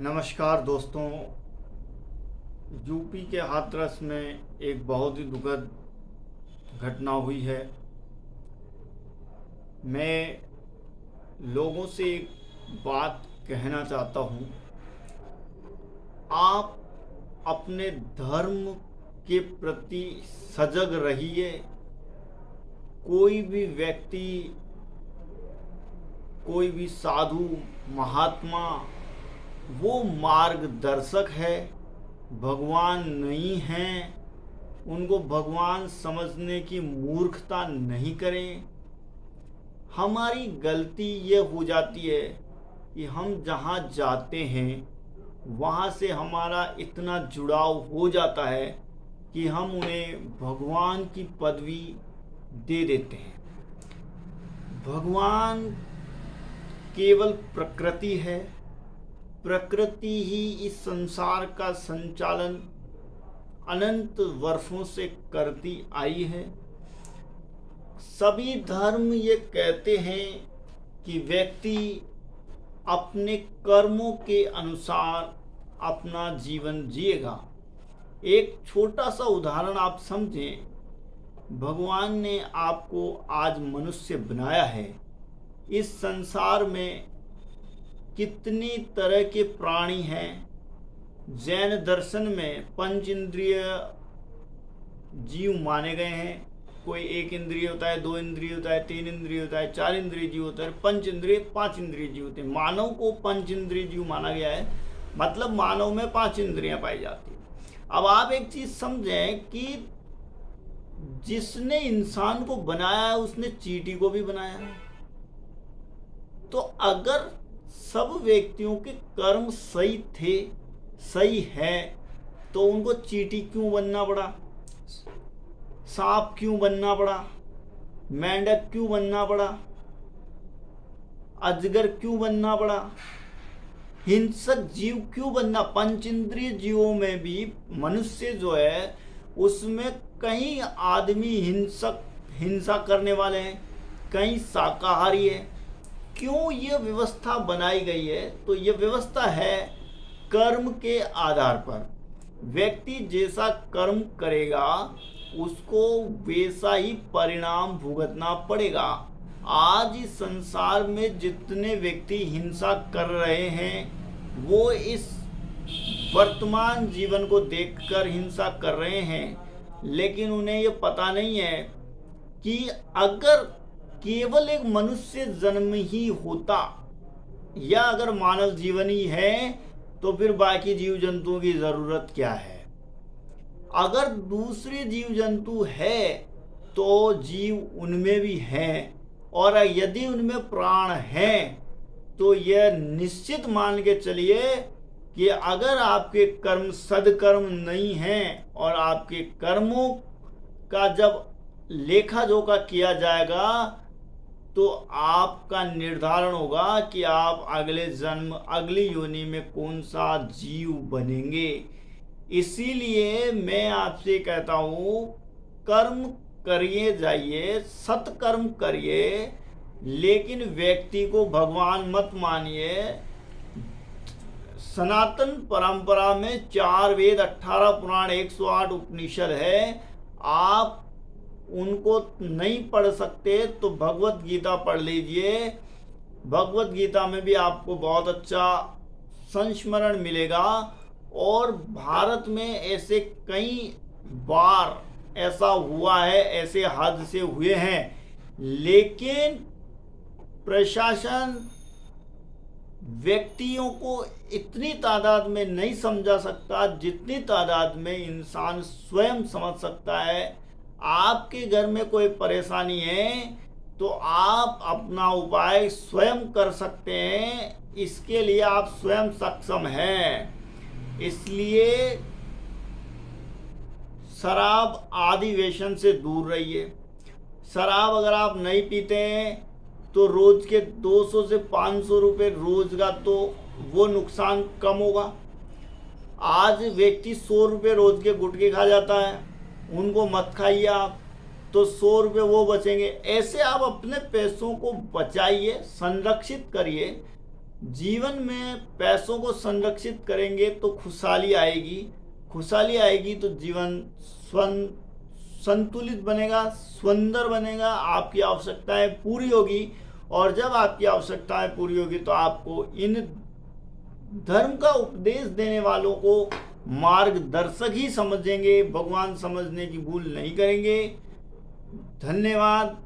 नमस्कार दोस्तों। यूपी के हाथरस में एक बहुत ही दुखद घटना हुई है। मैं लोगों से एक बात कहना चाहता हूँ। आप अपने धर्म के प्रति सजग रहिए। कोई भी व्यक्ति, कोई भी साधु महात्मा वो मार्गदर्शक है, भगवान नहीं हैं। उनको भगवान समझने की मूर्खता नहीं करें। हमारी गलती ये हो जाती है कि हम जहाँ जाते हैं वहाँ से हमारा इतना जुड़ाव हो जाता है कि हम उन्हें भगवान की पदवी दे देते हैं। भगवान केवल प्रकृति है। प्रकृति ही इस संसार का संचालन अनंत वर्षों से करती आई है। सभी धर्म ये कहते हैं कि व्यक्ति अपने कर्मों के अनुसार अपना जीवन जिएगा। एक छोटा सा उदाहरण आप समझें। भगवान ने आपको आज मनुष्य बनाया है। इस संसार में कितनी तरह के प्राणी हैं। जैन दर्शन में पंच इंद्रिय जीव माने गए हैं। कोई एक इंद्रिय होता है, दो इंद्रिय होता है, तीन इंद्रिय होता है, चार इंद्रिय जीव होता है, पंच इंद्रिय, पांच इंद्रिय जीव होते हैं। मानव को पंच इंद्रिय जीव माना गया है, मतलब मानव में पांच इंद्रियां पाई जाती हैं। अब आप एक चीज समझें कि जिसने इंसान को बनाया है उसने चींटी को भी बनाया है। तो अगर सब व्यक्तियों के कर्म सही थे, सही है, तो उनको चींटी क्यों बनना पड़ा? सांप क्यों बनना पड़ा? मेंढक क्यों बनना पड़ा? अजगर क्यों बनना पड़ा? हिंसक जीव क्यों बनना? पंचेंद्रिय जीवों में भी मनुष्य जो है उसमें कई आदमी हिंसा करने वाले हैं, कई शाकाहारी है। क्यों ये व्यवस्था बनाई गई है? तो ये व्यवस्था है कर्म के आधार पर। व्यक्ति जैसा कर्म करेगा उसको वैसा ही परिणाम भुगतना पड़ेगा। आज इस संसार में जितने व्यक्ति हिंसा कर रहे हैं वो इस वर्तमान जीवन को देखकर हिंसा कर रहे हैं, लेकिन उन्हें ये पता नहीं है कि अगर केवल एक मनुष्य जन्म ही होता या अगर मानव जीवन ही है तो फिर बाकी जीव जंतुओं की जरूरत क्या है? अगर दूसरे जीव जंतु है तो जीव उनमें भी हैं, और यदि उनमें प्राण है तो यह निश्चित मान के चलिए कि अगर आपके कर्म सदकर्म नहीं हैं और आपके कर्मों का जब लेखा जोखा किया जाएगा तो आपका निर्धारण होगा कि आप अगले जन्म, अगली योनि में कौन सा जीव बनेंगे। इसीलिए मैं आपसे कहता हूँ, कर्म करिए जाइए, सत्कर्म करिए, लेकिन व्यक्ति को भगवान मत मानिए। सनातन परंपरा में 4 वेद, 18 पुराण, 108 उपनिषद है। आप उनको नहीं पढ़ सकते तो भगवत गीता पढ़ लीजिए। भगवत गीता में भी आपको बहुत अच्छा संस्मरण मिलेगा। और भारत में ऐसे कई बार ऐसा हुआ है, ऐसे हादसे हुए हैं, लेकिन प्रशासन व्यक्तियों को इतनी तादाद में नहीं समझा सकता जितनी तादाद में इंसान स्वयं समझ सकता है। आपके घर में कोई परेशानी है तो आप अपना उपाय स्वयं कर सकते हैं, इसके लिए आप स्वयं सक्षम हैं। इसलिए शराब आदि व्यसन से दूर रहिए। शराब अगर आप नहीं पीते हैं तो रोज के 200 से 500 रुपये रोज का तो वो नुकसान कम होगा। आज व्यक्ति 100 रुपये रोज के गुटखे खा जाता है, उनको मत खाइए आप, तो 100 रुपये वो बचेंगे। ऐसे आप अपने पैसों को बचाइए, संरक्षित करिए। जीवन में पैसों को संरक्षित करेंगे तो खुशहाली आएगी, खुशहाली आएगी तो जीवन संतुलित बनेगा, सुंदर बनेगा, आपकी आवश्यकताएं पूरी होगी। और जब आपकी आवश्यकताएं पूरी होगी तो आपको इन धर्म का उपदेश देने वालों को मार्गदर्शक ही समझेंगे, भगवान समझने की भूल नहीं करेंगे। धन्यवाद।